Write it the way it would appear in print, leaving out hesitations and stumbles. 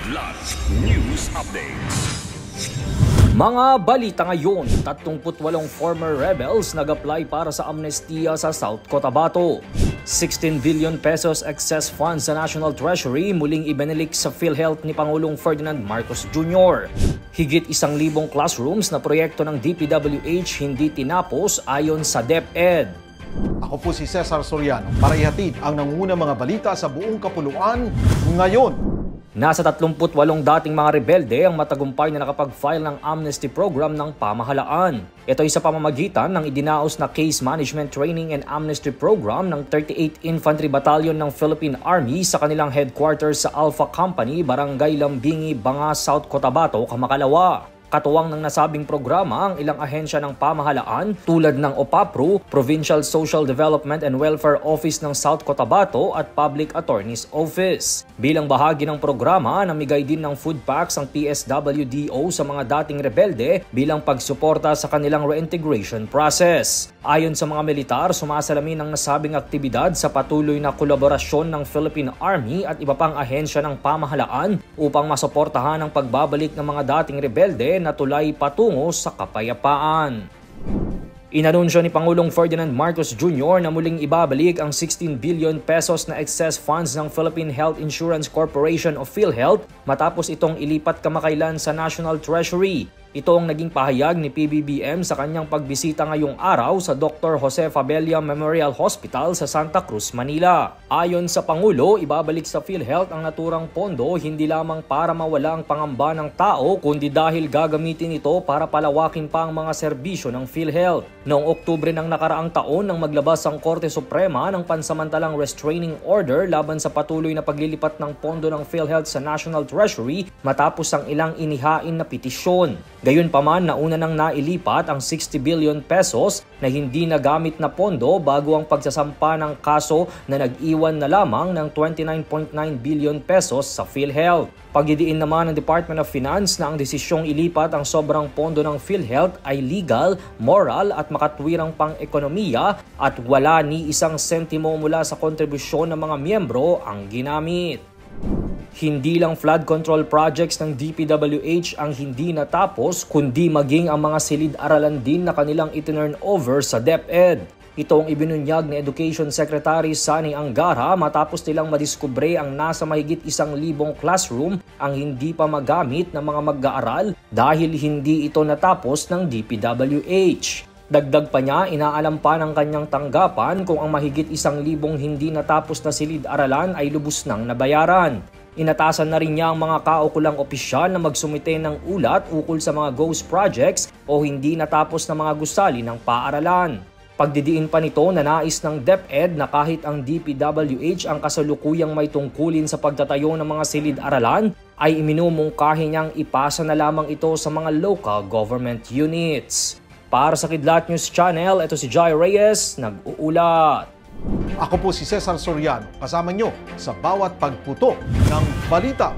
Kidlat News Updates. Mga balita ngayon, 38 former rebels nag-apply para sa amnestiya sa South Cotabato. 16 billion pesos excess funds sa National Treasury muling ibinalik sa PhilHealth ni Pangulong Ferdinand Marcos Jr. Higit 1,000 classrooms na proyekto ng DPWH hindi tinapos ayon sa DepEd. Ako po si Cesar Soriano para ihatid ang nangungunang mga balita sa buong kapuluan ngayon. Nasa 38 dating mga rebelde ang matagumpay na nakapag-file ng amnesty program ng pamahalaan. Ito ay sa pamamagitan ng idinaos na Case Management Training and Amnesty Program ng 38th Infantry Battalion ng Philippine Army sa kanilang headquarters sa Alpha Company, Barangay Lambingi, Banga, South Cotabato, Kamakalawa. Katuwang ng nasabing programa ang ilang ahensya ng pamahalaan tulad ng OPAPRO, Provincial Social Development and Welfare Office ng South Cotabato at Public Attorney's Office. Bilang bahagi ng programa, namigay din ng food packs ang PSWDO sa mga dating rebelde bilang pagsuporta sa kanilang reintegration process. Ayon sa mga militar, sumasalamin ang nasabing aktibidad sa patuloy na kolaborasyon ng Philippine Army at iba pang ahensya ng pamahalaan upang masuportahan ang pagbabalik ng mga dating rebelde na tulay patungo sa kapayapaan. Inanunsyo ni Pangulong Ferdinand Marcos Jr. na muling ibabalik ang 16 billion pesos na excess funds ng Philippine Health Insurance Corporation o PhilHealth matapos itong ilipat kamakailan sa National Treasury. Ito ang naging pahayag ni PBBM sa kanyang pagbisita ngayong araw sa Dr. Jose Fabella Memorial Hospital sa Santa Cruz, Manila. Ayon sa Pangulo, ibabalik sa PhilHealth ang naturang pondo hindi lamang para mawala ang pangamba ng tao kundi dahil gagamitin ito para palawakin pa ang mga serbisyo ng PhilHealth. Noong Oktubre ng nakaraang taon nang maglabas ang Korte Suprema ng pansamantalang restraining order laban sa patuloy na paglilipat ng pondo ng PhilHealth sa National Treasury matapos ang ilang inihain na petisyon. Gayunpaman, nauna nang nailipat ang 60 billion pesos na hindi nagamit na pondo bago ang pagsasampa ng kaso na nag-iwan na lamang ng 29.9 billion pesos sa PhilHealth. Pagdidiin naman ng Department of Finance na ang desisyong ilipat ang sobrang pondo ng PhilHealth ay legal, moral at makatwirang pang-ekonomiya at wala ni isang sentimo mula sa kontribusyon ng mga miyembro ang ginamit. Hindi lang flood control projects ng DPWH ang hindi natapos kundi maging ang mga silid-aralan din na kanilang itinurn over sa DepEd. Ito ang ibinunyag ni Education Secretary Sani Angara matapos nilang madiskubre ang nasa mahigit 1,000 classroom ang hindi pa magamit ng mga mag-aaral dahil hindi ito natapos ng DPWH. Dagdag pa niya, inaalam pa ng kanyang tanggapan kung ang mahigit 1,000 hindi natapos na silid-aralan ay lubos nang nabayaran. Inatasan na rin niya ang mga kaukulang opisyal na magsumite ng ulat ukol sa mga ghost projects o hindi natapos na mga gusali ng paaralan. Pagdidiin pa nito na nais ng DepEd na kahit ang DPWH ang kasalukuyang may tungkulin sa pagtatayo ng mga silid-aralan, ay iminumungkahi niyang ipasa na lamang ito sa mga local government units. Para sa Kidlat News Channel, ito si Jai Reyes, nag-uulat. Ako po si Cesar Soriano, kasama nyo sa bawat pagputo ng balita.